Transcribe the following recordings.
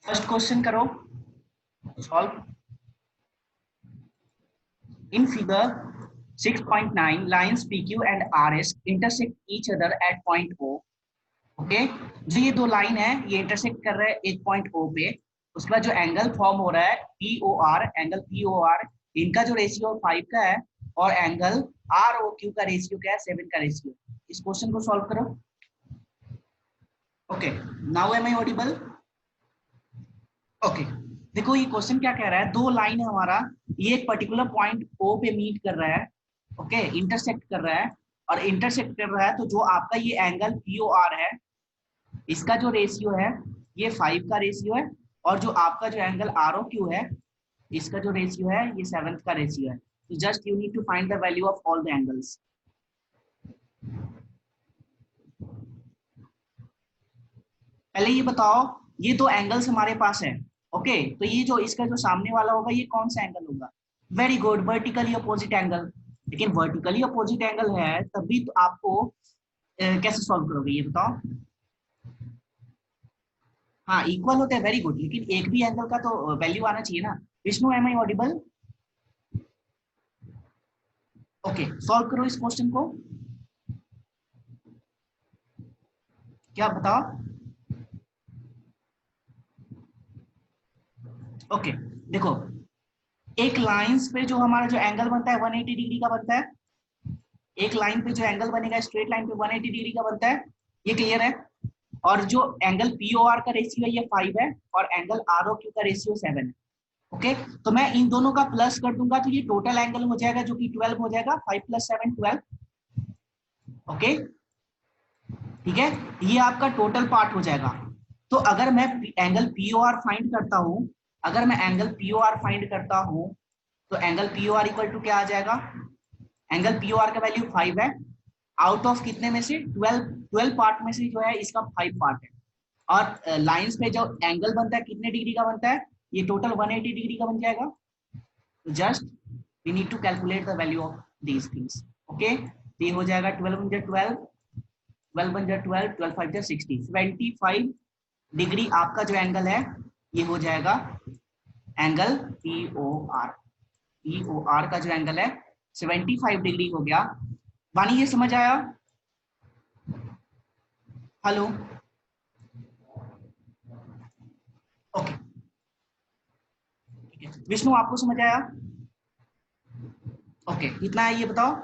First question करो solve. In figure 6.9, lines PQ and RS intersect each other at point O. Okay जो ये दो line है ये इंटरसेक्ट कर रहे हैं एक पॉइंट O पे। उसके बाद जो एंगल फॉर्म हो रहा है POR, एंगल POR इनका जो रेशियो 5 का है और एंगल ROQ का रेशियो क्या है 7 का रेशियो। इस क्वेश्चन को सॉल्व करो। Okay now am I audible? Okay देखो ये क्वेश्चन क्या कह रहा है, दो लाइन है हमारा, ये एक पर्टिकुलर पॉइंट O पे मीट कर रहा है, ओके इंटरसेक्ट कर रहा है और इंटरसेक्ट कर रहा है तो जो आपका ये एंगल POR है इसका जो रेशियो है ये 5 का रेशियो है और जो आपका जो एंगल ROQ है इसका जो रेशियो है ये 7 का रेशियो है। तो just you need to find the value of all the angles. पहले ये बताओ ये दो एंगल्स हमारे पास है, ओके तो ये जो इसका जो सामने वाला होगा ये कौन सा एंगल होगा? Very good, vertically opposite angle. लेकिन वर्टिकली अपोजिट एंगल है तभी तो आपको कैसे सॉल्व करोगे ये बताओ? हाँ इक्वल होते हैं, वेरी गुड, लेकिन एक भी एंगल का तो वैल्यू आना चाहिए ना। Vishnu am I audible? Okay solve करो इस क्वेश्चन को। क्या बताओ? ओके देखो एक लाइंस पे जो हमारा जो एंगल बनता है 180 डिग्री का बनता है, एक लाइन पे जो एंगल बनेगा स्ट्रेट लाइन पे 180 डिग्री का बनता है, ये क्लियर है। और जो एंगल POR का रेशियो है ये 5 है और एंगल ROQ का रेशियो 7 है। ओके तो मैं इन दोनों का प्लस कर दूंगा तो ये टोटल एंगल हो जाएगा जो कि 12 हो जाएगा, 5 + 7 12। ओके ठीक है ये आपका टोटल पार्ट हो जाएगा। तो अगर मैं एंगल POR फाइंड करता हूं, अगर मैं एंगल POR फाइंड करता हूं तो एंगल POR इक्वल टू क्या आ जाएगा? एंगल POR का वैल्यू 5 है, आउट ऑफ कितने में से 12 पार्ट में से जो है इसका 5 पार्ट है। और लाइंस पे जो एंगल बनता है कितने डिग्री का बनता है? ये टोटल 180 डिग्री का बन जाएगा। Just we need to calculate the value of these things. Okay ये हो जाएगा 12 × 12, 12 × 12, 12 5 × 60, 75 डिग्री आपका जो एंगल है ये हो जाएगा एंगल POR। POR का जो एंगल है 75 डिग्री हो गया। वानी ये समझ आया? हेलो ओके ठीक है विष्णु आपको समझ आया? ओके कितना है ये बताओ?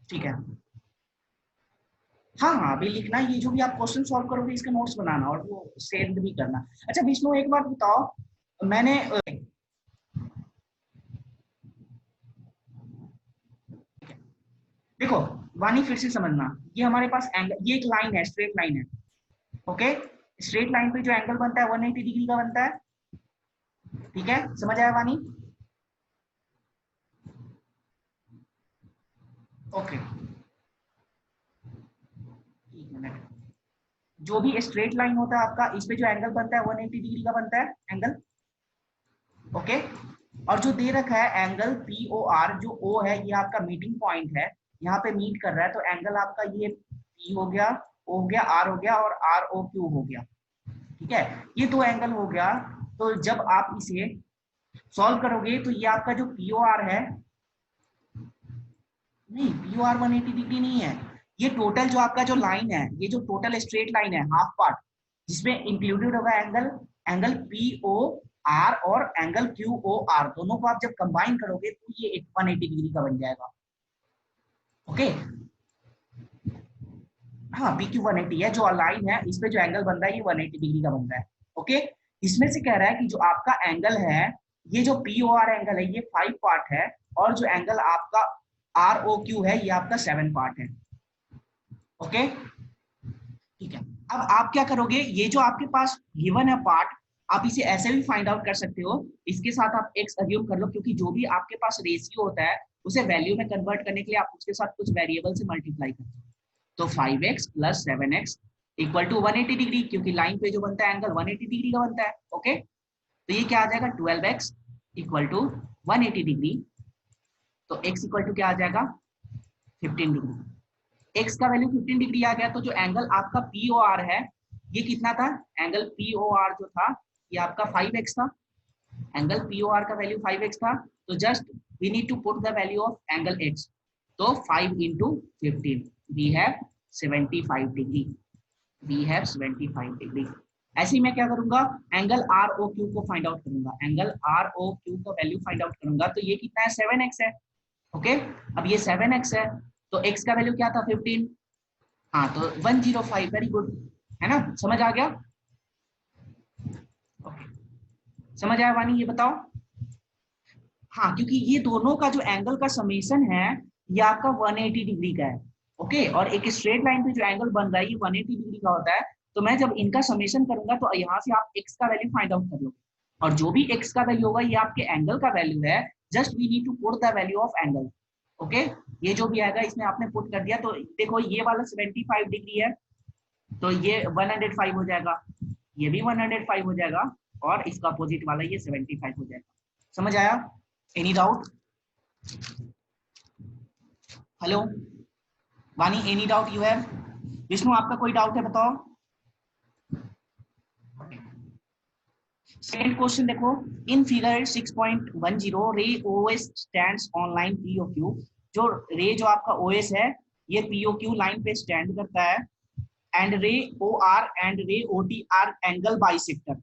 ठीक है। हाँ हाँ अभी लिखना, ये जो भी आप क्वेश्चन सॉल्व करोगे इसके नोट्स बनाना और वो सेंड भी करना। अच्छा विष्णु एक बात बताओ, मैंने देखो वानी फिर से समझना, ये हमारे पास एंगल, ये एक लाइन है स्ट्रेट लाइन है, ओके स्ट्रेट लाइन पे जो एंगल बनता है 180 डिग्री का बनता है, ठीक है समझ आया वानी? ओके एक मिनट, जो भी स्ट्रेट लाइन होता है आपका इस पे जो एंगल बनता है 180 डिग्री का बनता है एंगल, ओके और जो दे रखा है एंगल POR, जो O है ये आपका मीटिंग पॉइंट है, यहाँ पे मीट कर रहा है तो एंगल आपका ये P हो गया, O हो गया, R हो गया और ROQ हो गया, ठीक है ये दो एंगल हो गया। तो जब आप इसे सॉल्व करोगे तो ये आपका जो POR है, नहीं POR 180 डिग्री नहीं है, ये टोटल जो आपका जो लाइन है, ये जो टोटल स्ट्रेट लाइन है हाफ पार्ट जिसमें इंक्लूडेड होगा एंगल, एंगल POR और एंगल QOR, दोनों को आप जब कंबाइन करोगे तो ये 180 डिग्री का बन जाएगा। ओके हाँ PQ 180 है, जो लाइन है इस पे जो एंगल बन रहा है ये 180 डिग्री का बन रहा है। ओके इसमें से कह रहा है कि जो आपका एंगल है, ये जो POR एंगल है ये 5 पार्ट है और जो एंगल आपका ROQ है ये आपका 7 पार्ट है। ओके ठीक है अब आप क्या करोगे, ये जो आपके पास गिवन है पार्ट, आप इसे ऐसे भी फाइंड आउट कर सकते हो, इसके साथ आप x अज्यूम कर लो क्योंकि जो भी आपके पास रेशियो होता है उसे वैल्यू में कन्वर्ट करने के लिए आप उसके साथ कुछ वेरिएबल से मल्टीप्लाई करते हो। तो 5x + 7x equal to 180 degree, क्योंकि लाइन पे जो बनता है एंगल 180 डिग्री का बनता है। ओके तो ये क्या आ जाएगा 12x इक्वल टू 180 डिग्री, तो x इक्वल टू क्या आ जाएगा 15 डिग्री। एक्स का वैल्यू 15 डिग्री आ गया, तो जो एंगल आपका पी ओ आर है ये कितना था, एंगल पी ओ आर जो था ये आपका 5x था, एंगल पी ओ आर का वैल्यू 5x था, तो just we need to put the value of angle x, तो 5 into 15 we have 75 degree, we have 75 degree. ऐसे ही मैं क्या करूंगा, एंगल आर ओ क्यू को फाइंड आउट करूंगा, एंगल आर ओ क्यू का वैल्यू फाइंड आउट करूंगा, तो ये कितना है 7x है। ओके, अब ये 7x है तो x का वैल्यू क्या था 15, हाँ तो 105, वेरी गुड, है ना, समझ आ गया। ओके, समझ आया वानी, ये बताओ। हाँ, क्योंकि ये दोनों का जो एंगल का समेशन है ये आपका 180 डिग्री का है। ओके, और एक स्ट्रेट लाइन पे जो एंगल बन रहा है ये 180 डिग्री का होता है, तो मैं जब इनका समेशन करूंगा तो यहाँ से आप x का वैल्यू फाइंड आउट कर लो, और जो भी x का वैल्यू होगा ये आपके एंगल का वैल्यू है, just we need to put the value of angle. Okay, ये जो भी आएगा इसमें आपने पुट कर दिया, तो देखो ये वाला 75 डिग्री है तो ये 105 हो जाएगा, ये भी 105 हो जाएगा, और इसका अपोजिट वाला ये 75 हो जाएगा। समझ आया? Any doubt? हेलो वानी, any doubt you have? Vishnu आपका कोई डाउट है बताओ। सेकंड क्वेश्चन देखो, इन फिगर 6.10 रे ओएस स्टैंड्स ऑन लाइन पीओक्यू, जो रे जो आपका ओएस है ये पीओक्यू लाइन पे स्टैंड करता है, and ray O R and ray O T are angle bisector.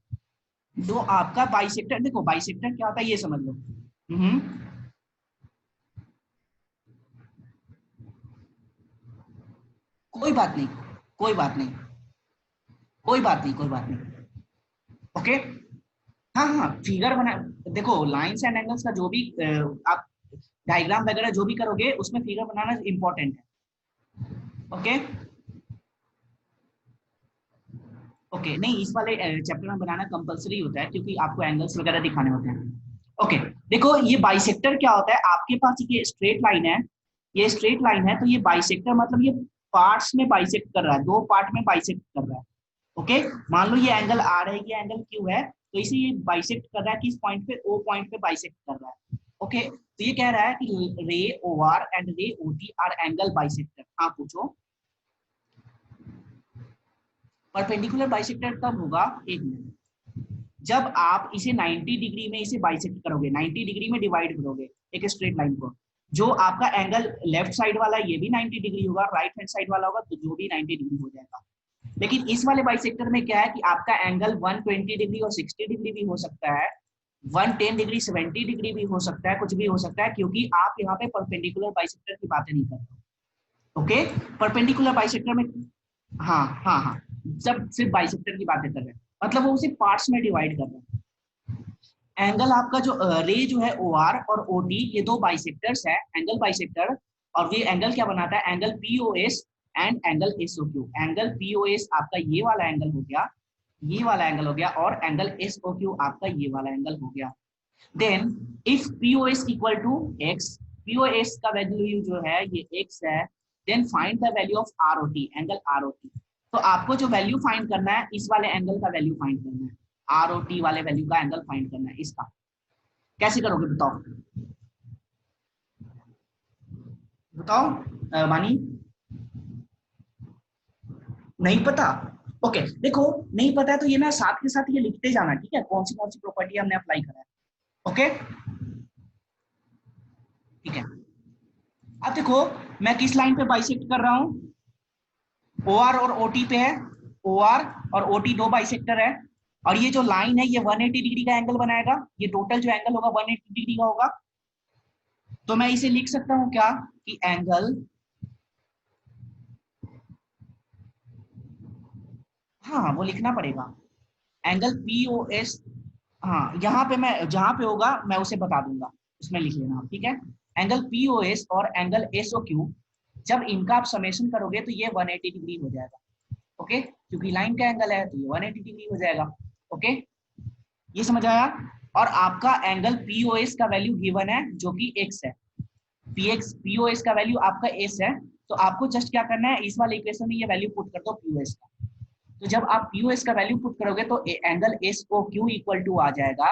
जो आपका बाइसेक्टर, देखो बाइसेक्टर क्या होता है ये समझ लो। कोई बात नहीं, कोई बात नहीं, कोई बात नहीं, कोई बात नहीं। ओके, हाँ हाँ फिगर बना, देखो लाइंस एंड एंगल्स का जो भी आप डायग्राम वगैरह जो भी करोगे उसमें फिगर बनाना इंपॉर्टेंट है। ओके ओके, नहीं इस वाले चैप्टर में बनाना कंपलसरी होता है क्योंकि आपको एंगल्स वगैरह दिखाने होते हैं। ओके, देखो ये बाइसेक्टर क्या होता है, आपके पास ये स्ट्रेट लाइन है, ये स्ट्रेट लाइन है, तो ये बाइसेक्टर मतलब ये पार्ट्स में बाइसेक्ट कर रहा है, दो पार्ट में बाइसेक्ट कर रहा है। ओके, मान लो ये एंगल आर है, ये एंगल क्यू है, तो इसे ये बाइसेक्ट कर रहा है किस पॉइंट पे, ओ पॉइंट पे बाइसेक्ट कर रहा है। ओके, तो ये कह रहा है कि रे ओ R and ray O T are angle bisector. हाँ पूछो। परपेंडिकुलर बाइसेक्टर तब होगा, एक मिनट, जब आप इसे 90 डिग्री में इसे बाइसेक्ट करोगे, 90 डिग्री में डिवाइड करोगे एक स्ट्रेट लाइन को, जो आपका एंगल लेफ्ट साइड वाला ये भी 90 डिग्री होगा, राइट हैंड साइड वाला होगा तो जो भी 90 डिग्री हो जाएगा। लेकिन इस वाले बाइसेक्टर में क्या है कि आपका एंगल 120 डिग्री और 60 डिग्री भी हो सकता है, 110 डिग्री 70 डिग्री भी हो सकता है, कुछ भी हो सकता है, क्योंकि आप यहाँ पे परपेंडिकुलर बाइसेक्टर की बातें नहीं कर रहे। ओके, परपेंडिकुलर बाइसेक्टर में, हाँ हाँ हाँ, जब सिर्फ बाइसेक्टर की बातें कर रहे हैं मतलब वो उसे पार्ट्स में डिवाइड कर रहे हैं। एंगल आपका जो रे जो है ओ आर और ओ टी, ये दो बाइसेक्टर्स है, एंगल बाइसेक्टर, और ये एंगल क्या बनाता है, angle P O S and angle S O Q. Angle P O S आपका ये वाला एंगल हो गया, ये वाला एंगल हो गया, और एंगल एस ओ क्यू आपका ये वाला एंगल हो गया। Then if P O S equal to x, P O S का वैल्यू जो है ये एक्स है, then find the value of R O T, angle R O T. तो आपको जो वैल्यू फाइंड करना है इस वाले एंगल का वैल्यू फाइंड करना है, आर ओ टी वाले वैल्यू का एंगल फाइंड करना है इसका। कैसे करोगे बताओ, बताओ मानी, नहीं पता? ओके देखो, नहीं पता है तो ये ना साथ के साथ ये लिखते जाना, ठीक है, कौन सी प्रॉपर्टी हमने अप्लाई करा है। ओके ठीक है, अब देखो मैं किस लाइन पे बाइसेक्ट कर रहा हूँ, ओ आर और ओ टी पे है, ओ आर और ओ टी दो बाइसेक्टर है, और ये जो लाइन है ये 180 डिग्री का एंगल बनाएगा, ये टोटल जो एंगल होगा 180 डिग्री का होगा। तो मैं इसे लिख सकता हूँ क्या कि एंगल, हाँ वो लिखना पड़ेगा, एंगल पी ओ एस, हाँ यहाँ पे मैं जहां पे होगा मैं उसे बता दूंगा, उसमें लिख लेना आप, ठीक है। एंगल पी ओ एस और एंगल एस ओ क्यू, जब इनका आप समेशन करोगे तो ये 180 डिग्री हो जाएगा। ओके, क्योंकि लाइन का एंगल है तो ये 180 डिग्री हो जाएगा। ओके, ये समझ आया। और आपका एंगल पी ओ एस का वैल्यू गिवन है जो कि एक्स है, पी ओ एस का वैल्यू आपका एस है, तो आपको जस्ट क्या करना है, इस वाले इक्वेशन में ये वैल्यू पुट कर दो पी ओ एस का। तो जब आप पी ओ एस का वैल्यू पुट करोगे तो angle S O Q equal to आ जाएगा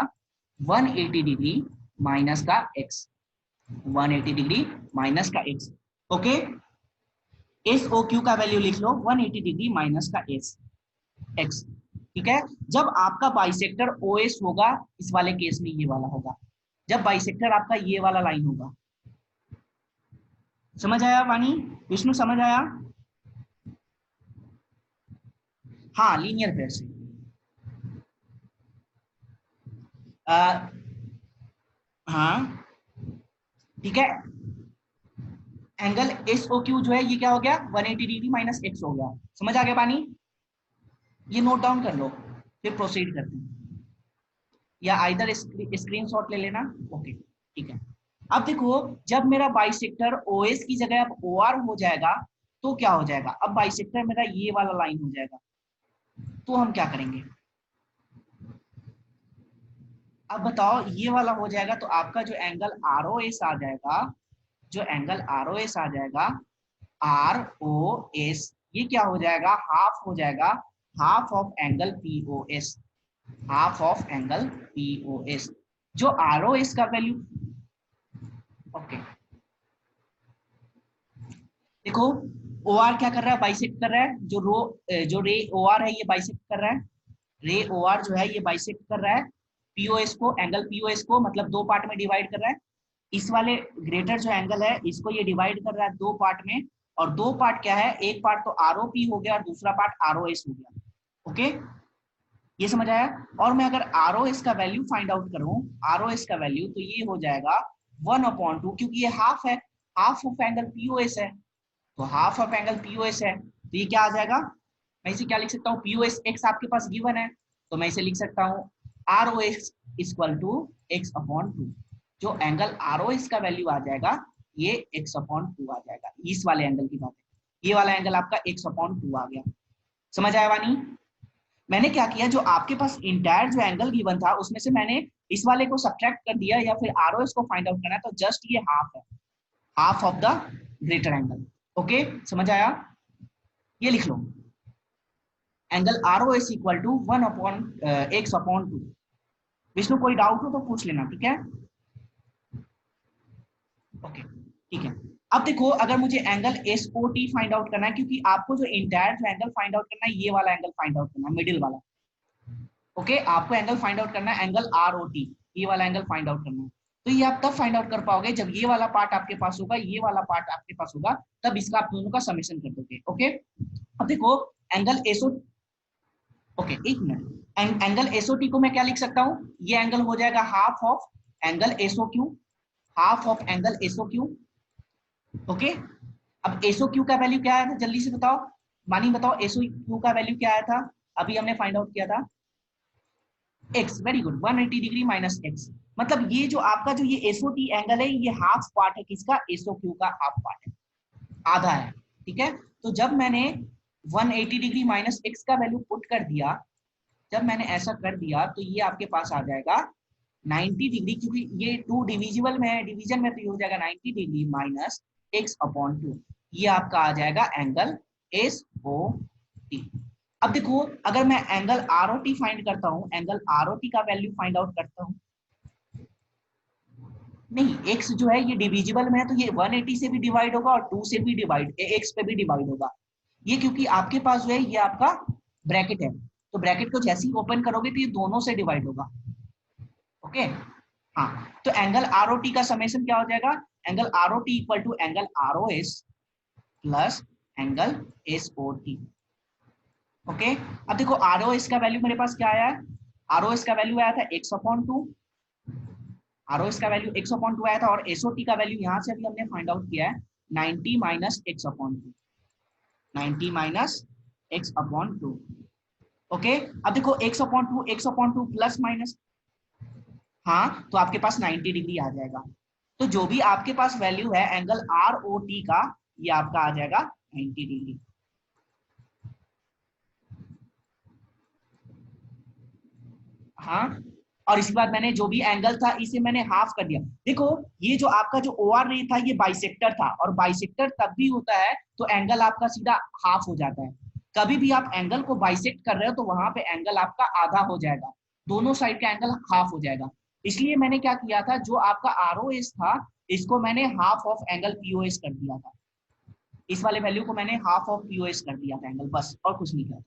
180 डिग्री माइनस का एक्स, 180 डिग्री माइनस का x. Okay, S O Q का वैल्यू लिख लो 180 डिग्री माइनस का एस एक्स। ठीक है, जब आपका बाइसेक्टर ओ एस होगा, इस वाले केस में ये वाला होगा, जब बाइसेक्टर आपका ये वाला लाइन होगा। समझ आया वानी? विष्णु समझ आया? हाँ, लीनियर पेयर से। आ, हाँ ठीक है, एंगल एस ओ क्यू जो है ये क्या हो गया 180 डिग्री माइनस एक्स हो गया। समझ आ गया पानी? ये नोट डाउन कर लो, फिर प्रोसीड करते हैं, या आइदर स्क्रीनशॉट ले लेना। ओके ठीक है। अब देखो, जब मेरा बाइसेक्टर ओ एस की जगह अब ओ आर हो जाएगा तो क्या हो जाएगा, अब बाइसेक्टर मेरा ये वाला लाइन हो जाएगा। तो हम क्या करेंगे, अब बताओ, ये वाला हो जाएगा तो आपका जो एंगल आर ओ एस आ जाएगा, जो एंगल आर ओ एस आ जाएगा, आर ओ एस, ये क्या हो जाएगा, हाफ हो जाएगा, half of angle P O S, half of angle P O S, जो आर ओ एस का वैल्यू। ओके देखो, ओ आर क्या कर रहा है, बाइसेक्ट कर रहा है, जो रे ओ आर है ये बाइसेक्ट कर रहा है, रे ओ आर जो है ये बाइसेक्ट कर रहा है पीओएस को, एंगल पीओएस को, मतलब दो पार्ट में डिवाइड कर रहा है। इस वाले ग्रेटर जो एंगल है इसको ये डिवाइड कर रहा है दो पार्ट में, और दो पार्ट क्या है, एक पार्ट तो आर ओ पी हो गया और दूसरा पार्ट आर ओ एस हो गया। ओके, ये समझ आया? और मैं अगर आर ओ एस का वैल्यू फाइंड आउट करूं, आर ओ एस का वैल्यू, तो ये हो जाएगा 1/2, क्योंकि ये हाफ है, हाफ ऑफ एंगल पीओएस है, तो हाफ ऑफ एंगल पीओएस है, तो ये क्या आ जाएगा, मैं इसे क्या लिख सकता हूँ, पीओएस एक्स आपके पास गिवन है, तो मैं इसे लिख सकता हूँ R O X equal to x/2। जो एंगल आर ओ एक्स का वैल्यू आ जाएगा ये x/2 आ जाएगा, इस वाले एंगल की बात है, ये वाला एंगल आपका x/2 आ गया। समझ आया वानी? मैंने क्या किया, जो आपके पास इंटायर जो एंगल गिवन था उसमें से मैंने इस वाले को सब्ट्रैक्ट कर दिया, या फिर आर ओ एस को फाइंड आउट करना है तो जस्ट ये हाफ है, half of the greater angle. Okay, समझ आया? ये लिख लो, angle R O S equal to 1/x/2। Vishnu कोई डाउट हो तो पूछ लेना, ठीक है? ओके ठीक है। अब देखो, अगर मुझे angle S O T find out करना है, क्योंकि आपको जो इंटायर जो एंगल फाइंड आउट करना है ये वाला एंगल फाइंड आउट करना है, मिडिल वाला। ओके, आपको एंगल फाइंड आउट करना है एंगल आर ओ टी, ये वाला एंगल फाइंड आउट करना है। तो ये आप तब फाइंड आउट कर पाओगे जब ये वाला पार्ट आपके पास होगा, ये वाला पार्ट आपके पास होगा, तब इसका आप दोनों का समेशन कर दोगे। ओके, अब देखो, एंगल एसओ, ओके एक मिनट, एंगल एसओटी को मैं क्या लिख सकता हूँ, ये एंगल हो जाएगा half of angle S O Q, half of angle S O Q. Okay, अब एसओ क्यू का वैल्यू क्या आया था, जल्दी से बताओ, मानी बताओ, एसओ क्यू का वैल्यू क्या आया था, अभी हमने फाइंड आउट किया था x, very good, 180 degree minus x. मतलब ये जो आपका जो ये एसओटी एंगल है ये हाफ पार्ट है, किसका, एसओ क्यू का हाफ पार्ट है, आधा है। ठीक है, तो जब मैंने 180 डिग्री माइनस एक्स का वैल्यू पुट कर दिया, जब मैंने ऐसा कर दिया तो ये आपके पास आ जाएगा 90 डिग्री, क्योंकि ये टू डिविजिबल में है, डिवीजन में, तो ये हो जाएगा 90 डिग्री माइनस x/2, ये आपका आ जाएगा एंगल एस ओ टी। अब देखो, अगर मैं angle R O T find करता हूँ, एंगल आर ओ टी का वैल्यू फाइंड आउट करता हूँ, नहीं x जो है ये डिविजिबल में है, तो ये 180 से भी डिवाइड होगा और 2 से भी डिवाइड, x पे भी डिवाइड होगा, ये क्योंकि आपके पास जो है ये आपका ब्रैकेट है, तो ब्रैकेट को जैसे ही ओपन करोगे तो ये दोनों से डिवाइड होगा। ओके, हाँ, तो एंगल आर ओ टी का समेशन क्या हो जाएगा, angle R O T equal to angle R O S plus angle S O T. Okay, अब देखो आर ओ एस का वैल्यू मेरे पास क्या आया है, आर ओ एस का वैल्यू आया था x/2, आर ओ एस का वैल्यू x/2 आया था, और एस ओ टी का वैल्यू यहाँ से अभी हमने फाइंड आउट किया है 90 minus x/2, 90 minus x/2। Okay, अब देखो x/2 प्लस माइनस, हाँ, तो आपके पास 90 डिग्री आ जाएगा, तो जो भी आपके पास वैल्यू है एंगल आर ओ टी का, ये आपका आ जाएगा 90 डिग्री। हाँ, और इसके बाद मैंने जो भी एंगल था इसे मैंने हाफ कर दिया। देखो, ये जो आपका जो ओ आर रे था ये बाइसेक्टर था, और बाइसेक्टर तब भी होता है तो एंगल आपका सीधा हाफ हो जाता है। कभी भी आप एंगल को बाइसेक्ट कर रहे हो तो वहां पे एंगल आपका आधा हो जाएगा, दोनों साइड का एंगल हाफ हो जाएगा। इसलिए मैंने क्या किया था, जो आपका आर ओ एस था इसको मैंने half of angle P O S कर दिया था। इस वाले वैल्यू को मैंने हाफ ऑफ पीओएस कर दिया था एंगल, बस और कुछ नहीं किया।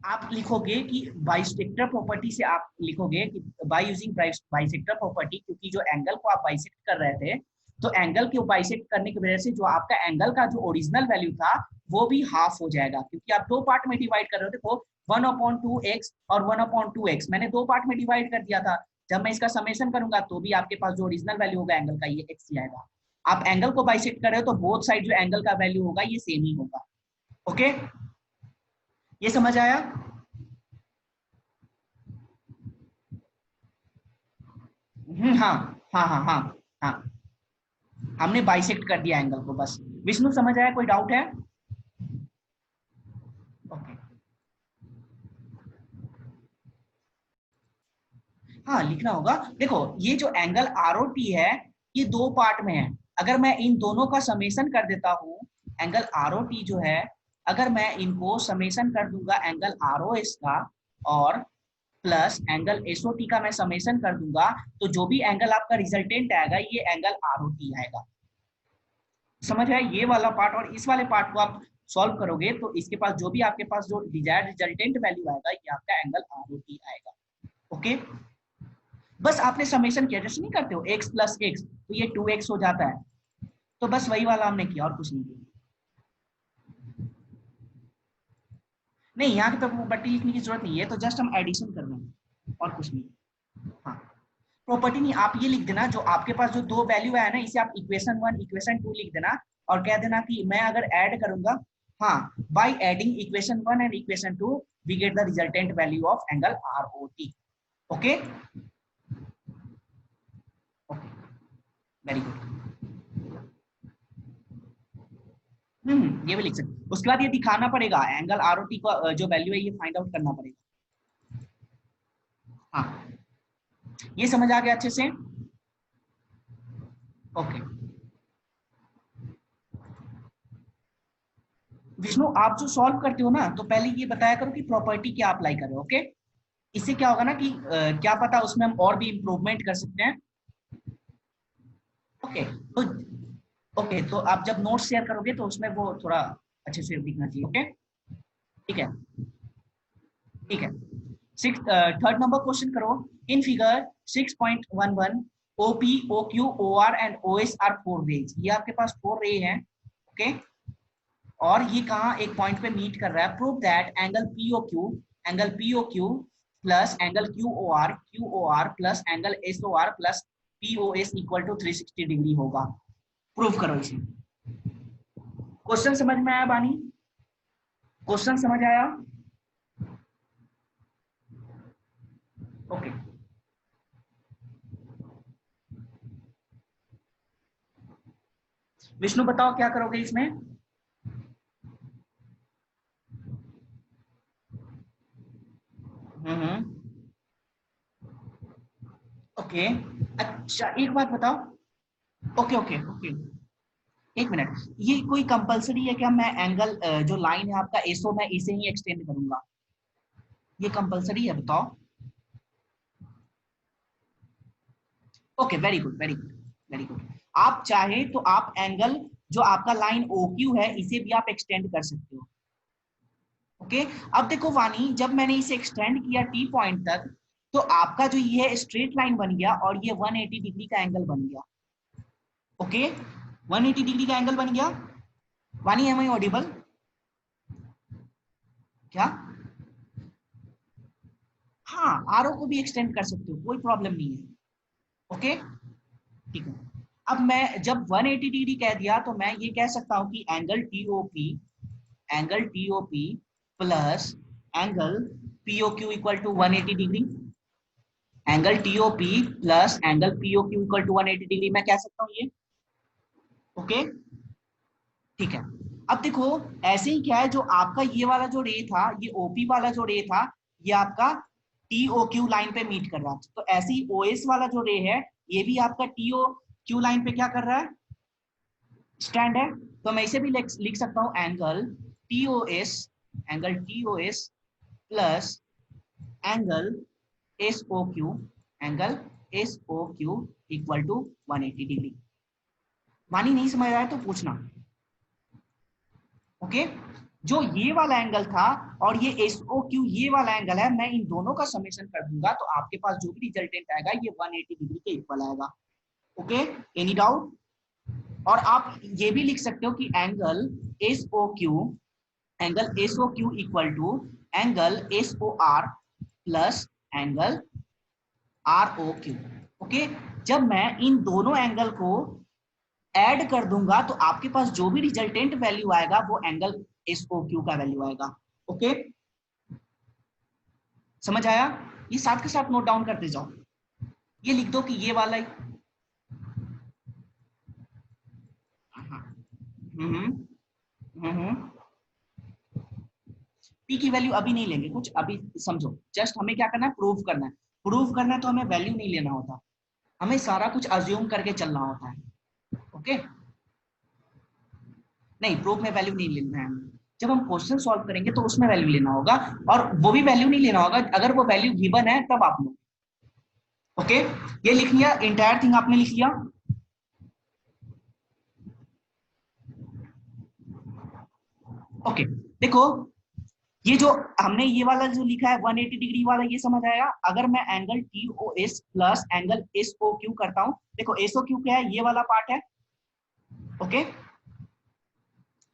आप लिखोगे कि बाइसेक्टर प्रॉपर्टी से आप लिखोगे कि बाय यूजिंग बाइसेक्टर प्रॉपर्टी, क्योंकि जो एंगल को आप बाइसेक्ट कर रहे थे, तो एंगल को बाइसेक्ट करने की वजह से जो आपका एंगल का जो ओरिजिनल वैल्यू था वो भी हाफ हो जाएगा, क्योंकि आप दो पार्ट में डिवाइड कर रहे थे। तो 1/2x और 1/2x मैंने दो पार्ट में डिवाइड कर दिया था। जब मैं इसका समेशन करूंगा तो भी आपके पास जो ओरिजिनल वैल्यू होगा एंगल का ये x ही आएगा। आप एंगल को बाइसेक्ट कर रहे हो तो बोथ साइड जो एंगल का वैल्यू होगा ये सेम ही होगा। ओके, ये समझ आया? हाँ हाँ हाँ हाँ हाँ, हमने बाइसेक्ट कर दिया एंगल को बस। विष्णु समझ आया? कोई डाउट है? ओके, हाँ लिखना होगा। देखो ये जो एंगल आर ओ टी है ये दो पार्ट में है। अगर मैं इन दोनों का समेशन कर देता हूँ, एंगल आर ओ टी जो है, अगर मैं इनको समेशन कर दूंगा एंगल आर ओ एस का और plus angle S O T का मैं समेशन कर दूंगा, तो जो भी एंगल आपका रिजल्टेंट आएगा ये एंगल आर ओ टी आएगा। समझ आया ये वाला पार्ट? और इस वाले पार्ट को आप सॉल्व करोगे तो इसके पास जो भी आपके पास जो डिजायर्ड रिजल्टेंट वैल्यू आएगा ये आपका एंगल आर ओ टी आएगा। ओके, बस आपने समेशन किया, जैसे नहीं करते हो x प्लस एक्स तो ये 2x हो जाता है, तो बस वही वाला हमने किया और कुछ नहीं किया। नहीं यहाँ पे तो प्रॉपर्टी लिखने की जरूरत नहीं है, तो जस्ट हम एडिशन कर रहे हैं और कुछ नहीं। हाँ, प्रॉपर्टी नहीं, आप ये लिख देना जो आपके पास जो दो वैल्यू है ना, इसे आप इक्वेशन 1 इक्वेशन 2 लिख देना और कह देना कि मैं अगर ऐड करूंगा, हाँ, by adding equation 1 and equation 2 we get the resultant value of angle R O T. Okay, very good. ये भी लिख सकते। उसके बाद ये दिखाना पड़ेगा एंगल आर ओ टी का जो वैल्यू है ये फाइंड आउट करना पड़ेगा। हाँ, ये समझ आ गया अच्छे से? ओके, विष्णु आप जो सॉल्व करते हो ना तो पहले ये बताया करो कि प्रॉपर्टी क्या अप्लाई करो। ओके, इससे क्या होगा ना कि क्या पता उसमें हम और भी इम्प्रूवमेंट कर सकते हैं। ओके, तो ओके, तो आप जब नोट शेयर करोगे तो उसमें वो थोड़ा अच्छे से दिखना चाहिए। ओके, ठीक है, ठीक है। सिक्स थर्ड नंबर क्वेश्चन करो। In figure 6.11 O P O Q O R and O S are four rays, ये आपके पास फोर रे हैं। ओके, और ये कहाँ एक पॉइंट पे मीट कर रहा है। Prove that angle P O Q plus angle Q O R plus angle S O R plus P O S equal to 360 degree होगा। प्रूव करो इसे। क्वेश्चन समझ में आया बानी? क्वेश्चन समझ आया? ओके, विष्णु बताओ क्या करोगे इसमें? ओके, अच्छा एक बात बताओ। ओके ओके ओके, एक मिनट, ये कोई कंपलसरी है क्या मैं एंगल जो लाइन है आपका एसओ मैं इसे ही एक्सटेंड करूंगा? ये कंपलसरी है बताओ? Okay, very good very good very good. आप चाहे तो आप एंगल जो आपका लाइन ओ क्यू है इसे भी आप एक्सटेंड कर सकते हो। ओके, अब देखो वानी, जब मैंने इसे एक्सटेंड किया टी पॉइंट तक तो आपका जो ये स्ट्रेट लाइन बन गया और ये 180 डिग्री का एंगल बन गया। ओके, 180 डिग्री का एंगल बन गया। वानी एम आई ऑडिबल? क्या? हाँ, आरओ को भी एक्सटेंड कर सकते हो, कोई प्रॉब्लम नहीं है। ओके, ठीक है। अब मैं जब 180 डिग्री कह दिया तो मैं ये कह सकता हूँ कि angle TOP plus angle POQ equal to 180 degree. Angle TOP plus angle POQ equal to 180 degree मैं कह सकता हूँ ये। ओके, ठीक है। अब देखो ऐसे ही क्या है, जो आपका ये वाला जो रे था, ये ओपी वाला जो रे था, ये आपका टीओ क्यू लाइन पे मीट कर रहा था, तो ऐसे ही ओएस वाला जो रे है ये भी आपका टीओ क्यू लाइन पे क्या कर रहा है, स्टैंड है। तो मैं इसे भी लिख सकता हूँ angle T O S plus angle S O Q, angle S O Q equal to 180 degree. मानी नहीं समझ आया तो पूछना। ओके, जो ये वाला एंगल था और ये SOQ ये वाला एंगल है, मैं इन दोनों का समेशन कर दूंगा तो आपके पास जो भी रिजल्टेंट आएगा ये 180 डिग्री के इक्वल आएगा। Okay, any doubt? और आप ये भी लिख सकते हो कि angle SOQ equal to angle SOR plus angle ROQ। Okay, जब मैं इन दोनों एंगल को ऐड कर दूंगा तो आपके पास जो भी रिजल्टेंट वैल्यू आएगा वो एंगल SOQ का वैल्यू आएगा। ओके, समझ आया? ये साथ के साथ नोट डाउन करते जाओ। ये लिख दो कि ये वाला पी की वैल्यू अभी नहीं लेंगे कुछ, अभी समझो, जस्ट हमें क्या करना है, प्रूव करना है। प्रूव करना है तो हमें वैल्यू नहीं लेना होता, हमें सारा कुछ अज्यूम करके चलना होता है। ओके, नहीं, प्रूफ में वैल्यू नहीं लेना है हमें। जब हम क्वेश्चन सॉल्व करेंगे तो उसमें वैल्यू लेना होगा, और वो भी वैल्यू नहीं लेना होगा अगर वो वैल्यू गिवन है तब आप लोग। ओके, ये लिख लिया, इंटायर थिंग आपने लिख लिया। ओके, देखो ये जो हमने ये वाला जो लिखा है 180 डिग्री वाला, ये समझ आएगा? अगर मैं angle TOS plus angle SOQ करता हूं, देखो SOQ क्या है, ये वाला पार्ट है। ओके,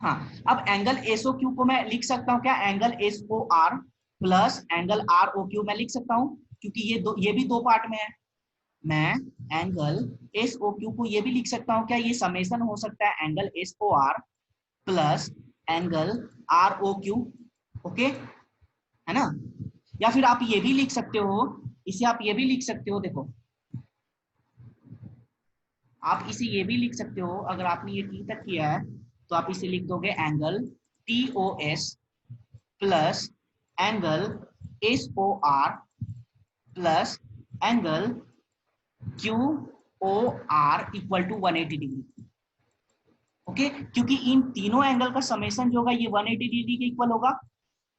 हाँ, अब एंगल SOQ को मैं लिख सकता हूँ क्या, angle SOR plus angle ROQ मैं लिख सकता हूँ, क्योंकि ये भी दो पार्ट में है। मैं एंगल SOQ को ये भी लिख सकता हूँ क्या, ये समेशन हो सकता है angle SOR plus angle ROQ। Okay, है ना? या फिर आप ये भी लिख सकते हो, इसे आप ये भी लिख सकते हो, देखो आप इसे ये भी लिख सकते हो, अगर आपने ये टी तक किया है तो आप इसे लिख दोगे angle TOS plus angle SOR plus angle QOR equal to 180 degree. Okay, क्योंकि इन तीनों एंगल का समेशन जो होगा ये 180 डिग्री के इक्वल होगा,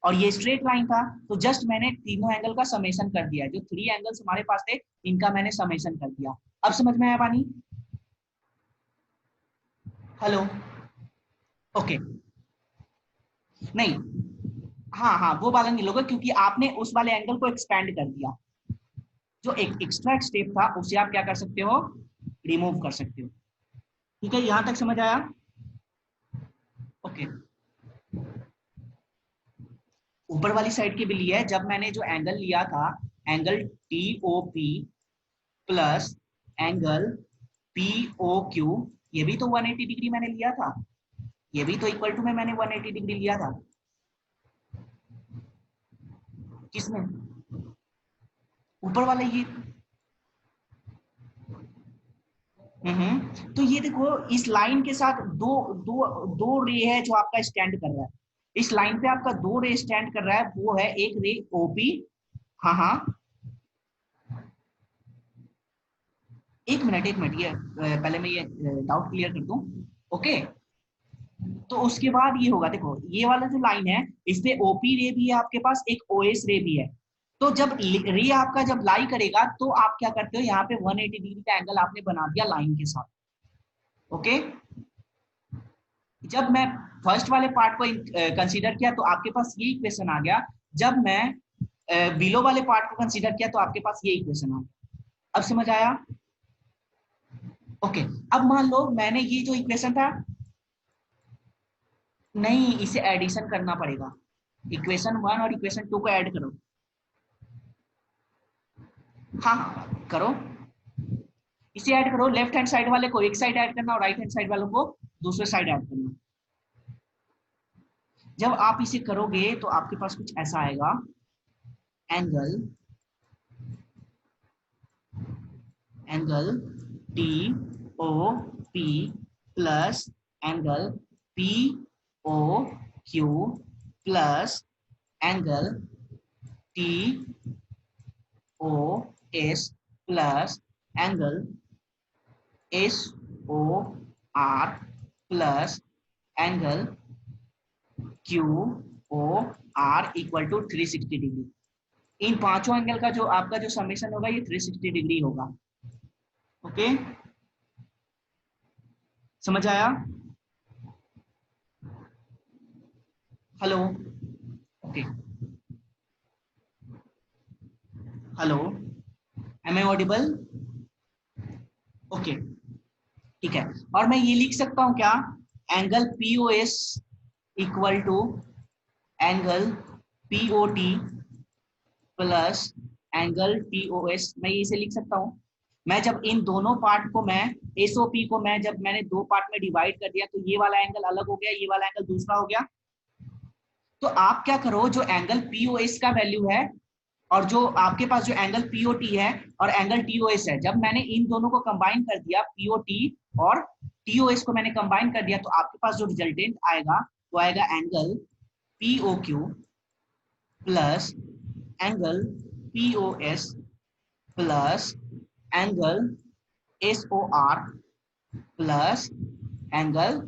और ये स्ट्रेट लाइन था तो जस्ट मैंने तीनों एंगल का समेशन कर दिया, जो 3 एंगल्स हमारे पास थे इनका मैंने समेशन कर दिया। अब समझ में आया पानी? हेलो? ओके, नहीं, हाँ हाँ, वो वाला नहीं लोगे क्योंकि आपने उस वाले एंगल को एक्सपेंड कर दिया, जो एक एक्स्ट्रा स्टेप था उसे आप क्या कर सकते हो, रिमूव कर सकते हो। ठीक है, यहां तक समझ आया? ओके, ऊपर वाली साइड के भी लिए है, जब मैंने जो एंगल लिया था angle TOP plus angle POQ, ये भी तो 180 डिग्री मैंने लिया था, ये भी तो इक्वल टू में मैंने 180 डिग्री लिया था। किसमें? ऊपर वाला ये। तो ये देखो, इस लाइन के साथ दो दो दो रे है जो आपका स्टैंड कर रहा है, इस लाइन पे आपका दो रे स्टैंड कर रहा है, वो है एक रे OP। हाँ हाँ, एक मिनट, ये पहले मैं ये डाउट क्लियर कर दूं। ओके, तो उसके बाद ये होगा, देखो ये वाला जो लाइन है इस पे OP रे भी है आपके पास, एक OS रे भी है। तो जब रे आपका जब लाई करेगा तो आप क्या करते हो, यहाँ पे 180 डिग्री का एंगल आपने बना दिया लाइन के साथ। ओके, जब मैं फर्स्ट वाले पार्ट को कंसीडर किया तो आपके पास ये इक्वेशन आ गया, जब मैं बिलो वाले पार्ट को कंसीडर किया तो आपके पास ये इक्वेशन आ गया। अब समझ आया? ओके, अब मान लो मैंने ये जो इक्वेशन था, नहीं, इसे एडिशन करना पड़ेगा, इक्वेशन 1 और इक्वेशन 2 को ऐड करो। हाँ हाँ करो, इसे ऐड करो, लेफ्ट हैंड साइड वाले को एक साइड ऐड करना और राइट हैंड साइड वालों को दूसरे साइड ऐड करना। जब आप इसे करोगे तो आपके पास कुछ ऐसा आएगा, angle angle TOP plus angle POQ plus angle TOS plus angle SOR plus angle QOR equal to 360 degree. इन पांचों एंगल का जो आपका जो समेशन होगा ये 360 डिग्री होगा। ओके, समझ आया? Hello, okay, hello, am I audible? Okay, ठीक है। और मैं ये लिख सकता हूं क्या, angle P O S equal to angle P O T plus angle T O S, मैं इसे लिख सकता हूं। मैं जब इन दोनों पार्ट को मैं एसओपी को मैं जब मैंने दो पार्ट में डिवाइड कर दिया तो ये वाला एंगल अलग हो गया, ये वाला एंगल दूसरा हो गया। तो आप क्या करो, जो एंगल पीओएस का वैल्यू है और जो आपके पास जो एंगल पीओटी है और एंगल टीओएस है, जब मैंने इन दोनों को कंबाइन कर दिया, पीओटी और टीओएस को मैंने कंबाइन कर दिया, तो आपके पास जो रिजल्टेंट आएगा वो आएगा angle POQ plus angle POS plus angle SOR plus angle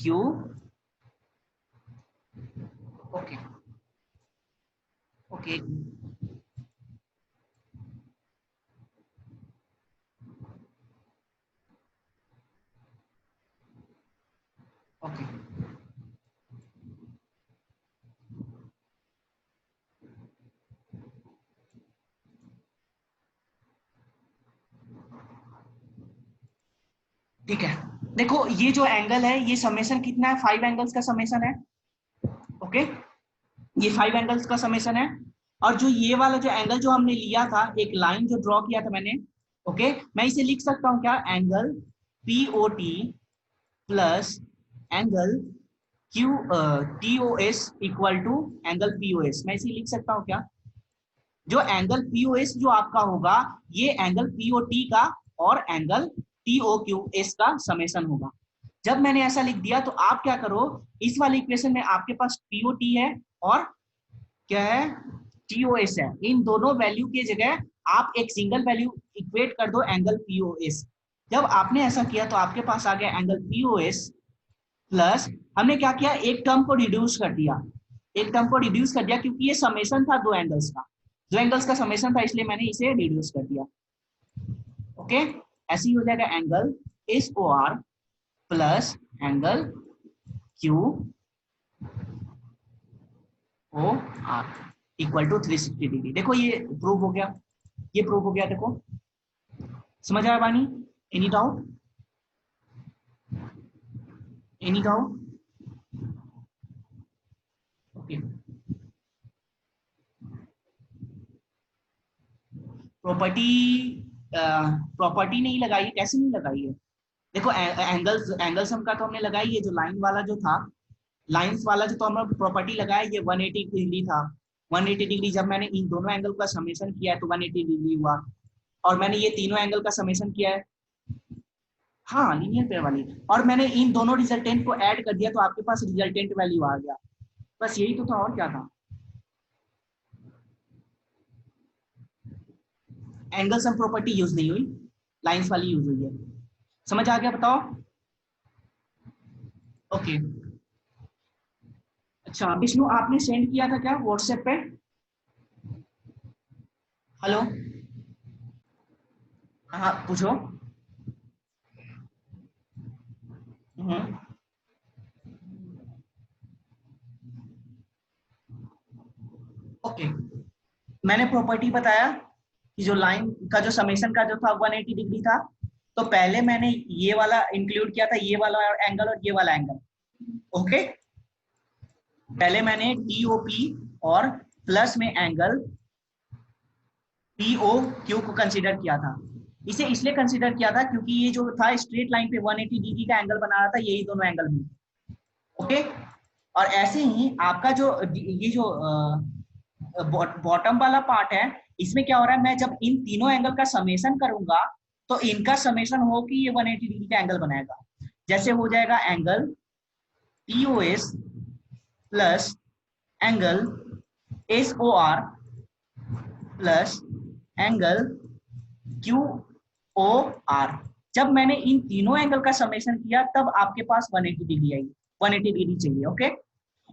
Q. Okay okay, okay, ठीक है। देखो ये जो एंगल है, ये समेशन कितना है, 5 एंगल्स का समेशन है। ओके, ये 5 एंगल्स का समेशन है। और जो ये वाला जो एंगल जो हमने लिया था, एक लाइन जो ड्रॉ किया था मैंने, ओके, मैं इसे लिख सकता हूं क्या, angle P O T plus angle Q T O S equal to angle P O S, मैं इसे लिख सकता हूं क्या। जो एंगल पीओएस जो आपका होगा, ये एंगल पीओटी का और एंगल टीओक्यूएस का समेशन होगा। जब मैंने ऐसा लिख दिया तो आप क्या करो, इस वाले इक्वेशन में आपके पास पीओटी है और क्या है, टीओएस है। इन दोनों वैल्यू की जगह आप एक सिंगल वैल्यू इक्वेट कर दो, एंगल पीओएस। जब आपने ऐसा किया तो आपके पास आ गया एंगल पीओएस प्लस, हमने क्या किया, एक टर्म को रिड्यूस कर दिया, एक टर्म को रिड्यूस कर दिया क्योंकि ये समेशन था दो एंगल्स का, दो एंगल्स का समेशन था, इसलिए मैंने इसे रिड्यूस कर दिया। ओके, ऐसे ही हो जाएगा angle S O R plus angle Q O R equal to 360 degree. देखो ये प्रूव हो गया, ये प्रूव हो गया। देखो समझ आया बानी? Any doubt, any doubt? Okay, property, property नहीं लगाई, कैसे नहीं लगाई है? देखो एंगल्स, एंगल सम का तो हमने लगाई है, जो लाइन वाला जो था, लाइंस वाला जो तो हमने प्रॉपर्टी लगाया, ये 180 डिग्री था। 180 डिग्री जब मैंने इन दोनों एंगल का समेशन किया है तो 180 डिग्री हुआ। और मैंने ये तीनों एंगल का समेशन किया है, हाँ लीनियर पेयर वाली, और मैंने इन दोनों रिजल्टेंट को ऐड कर दिया तो आपके पास रिजल्टेंट वैल्यू आ गया। बस यही तो था, और क्या था। एंगल सम प्रॉपर्टी यूज नहीं हुई, लाइंस वाली यूज हुई है। समझ आ गया? बताओ। ओके, अच्छा विष्णु, आपने सेंड किया था क्या व्हाट्सएप पे? हेलो, हाँ पूछो। हम्म, ओके, मैंने प्रॉपर्टी बताया कि जो लाइन का जो समेशन का जो था 180 डिग्री था, तो पहले मैंने ये वाला इंक्लूड किया था, ये वाला एंगल और ये वाला एंगल। ओके, पहले मैंने टीओपी और प्लस में एंगल पीओ क्यू को कंसीडर किया था। इसे इसलिए कंसीडर किया था क्योंकि ये जो था स्ट्रेट लाइन पे 180 डिग्री का एंगल बना रहा था, यही दोनों एंगल भी। ओके, और ऐसे ही आपका जो ये जो बॉटम वाला पार्ट है, इसमें क्या हो रहा है, मैं जब इन तीनों एंगल का समेशन करूंगा तो इनका समेशन हो कि ये 180 डिग्री का एंगल बनाएगा। जैसे हो जाएगा angle T O S plus angle SOR plus angle Q O R. जब मैंने इन तीनों एंगल का समेशन किया तब आपके पास 180 डिग्री आई, 180 डिग्री चाहिए। ओके,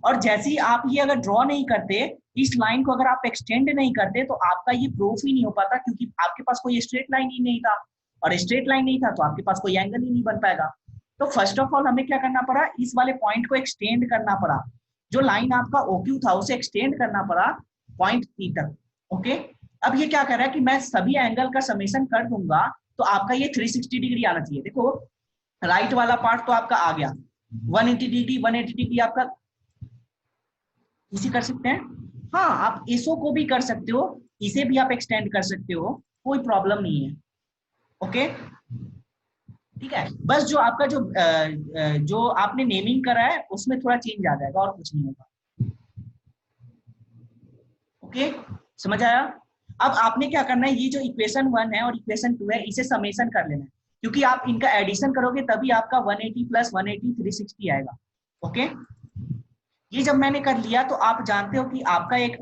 और जैसे ही आप ये अगर ड्रॉ नहीं करते, इस लाइन को अगर आप एक्सटेंड नहीं करते, तो आपका ये प्रूफ ही नहीं हो पाता, क्योंकि आपके पास कोई स्ट्रेट लाइन ही नहीं था, और स्ट्रेट लाइन नहीं था तो आपके पास कोई एंगल ही नहीं बन पाएगा। तो फर्स्ट ऑफ ऑल हमें क्या करना पड़ा, इस वाले पॉइंट को एक्सटेंड करना पड़ा, जो लाइन आपका OQ था उसे एक्सटेंड करना पड़ा पॉइंट P तक। ओके, अब ये क्या कर रहा है कि मैं सभी एंगल का समेशन कर दूंगा तो आपका ये 360 डिग्री आना चाहिए। देखो राइट वाला पार्ट तो आपका आ गया 180 डिग्री, 180 डिग्री आपका इसे कर सकते हैं। हाँ, आप इसो को भी कर सकते हो, इसे भी आप एक्सटेंड कर सकते हो, कोई प्रॉब्लम नहीं है। ओके ठीक है, बस जो आपका जो आपने नेमिंग करा है उसमें थोड़ा चेंज आ जाएगा और कुछ नहीं होगा। ओके समझ आया। अब आपने क्या करना है, ये जो इक्वेशन 1 है और इक्वेशन 2 है इसे समेशन कर लेना है, क्योंकि आप इनका एडिशन करोगे तभी आपका 180 प्लस 180 360 आएगा। ओके, ये जब मैंने कर लिया तो आप जानते हो कि आपका एक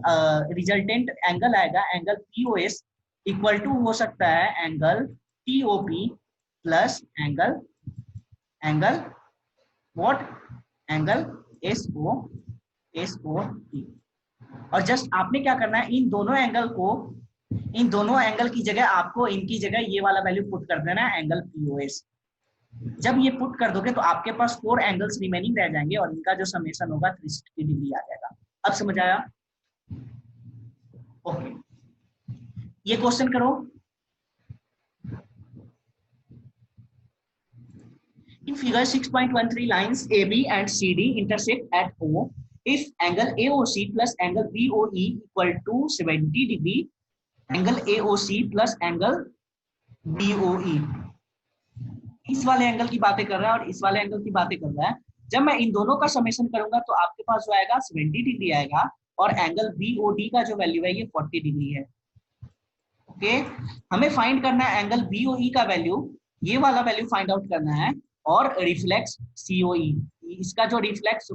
रिजल्टेंट एंगल आएगा, एंगल POS इक्वल टू हो सकता है angle TOP plus angle what, angle SOT। और जस्ट आपने क्या करना है, इन दोनों एंगल की जगह आपको इनकी जगह ये वाला वैल्यू पुट कर देना है एंगल POS। जब ये पुट कर दोगे तो आपके पास 4 एंगल्स रिमेनिंग रह जाएंगे और इनका जो समेशन होगा 360 डिग्री आ जाएगा। अब समझ आया। ओके, ये क्वेश्चन करो। In figure 6.13 lines AB and CD intersect at O. If angle AOC plus angle BOE equal to 70 degree, angle AOC plus angle BOE, इस वाले एंगल की बातें कर रहा है और इस वाले एंगल की बातें कर रहा है। जब मैं इन दोनों का समेशन करूंगा तो आपके पास जो आएगा 70 डिग्री आएगा और एंगल BOD का जो वैल्यू है ये 40 डिग्री है। ओके, हमें फाइंड करना है एंगल BOE का वैल्यू, ये वाला वैल्यू फाइंड आउट करना है, और रिफ्लेक्स COE, इसका जो रिफ्लेक्स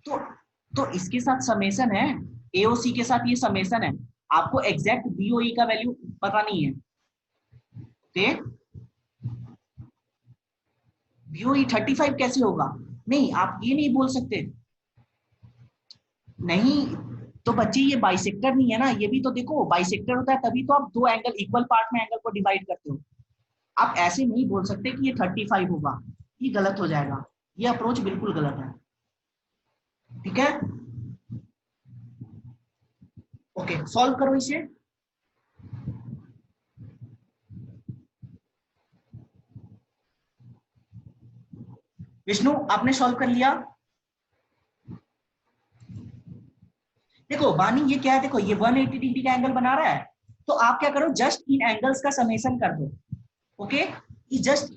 तो तो इसके साथ समेशन है, AOC के साथ ये समेशन है, आपको एग्जैक्ट BOE का वैल्यू पता नहीं है। ओके, BOE 35 कैसे होगा, नहीं आप ये नहीं बोल सकते, नहीं तो बच्चे ये बाइसेक्टर नहीं है ना, ये भी तो देखो बाइसेक्टर होता है तभी तो आप दो एंगल इक्वल पार्ट में एंगल को डिवाइड करते हो। आप ऐसे नहीं बोल सकते कि ये 35 होगा, ये गलत हो जाएगा, ये अप्रोच बिल्कुल गलत है। ठीक है, ओके सॉल्व करो इसे। विष्णु आपने सॉल्व कर लिया। देखो बानी ये क्या है, देखो ये 180 डिग्री का एंगल बना रहा है, तो आप क्या करो जस्ट इन एंगल्स का समेशन कर दो। ओके, ये जस्ट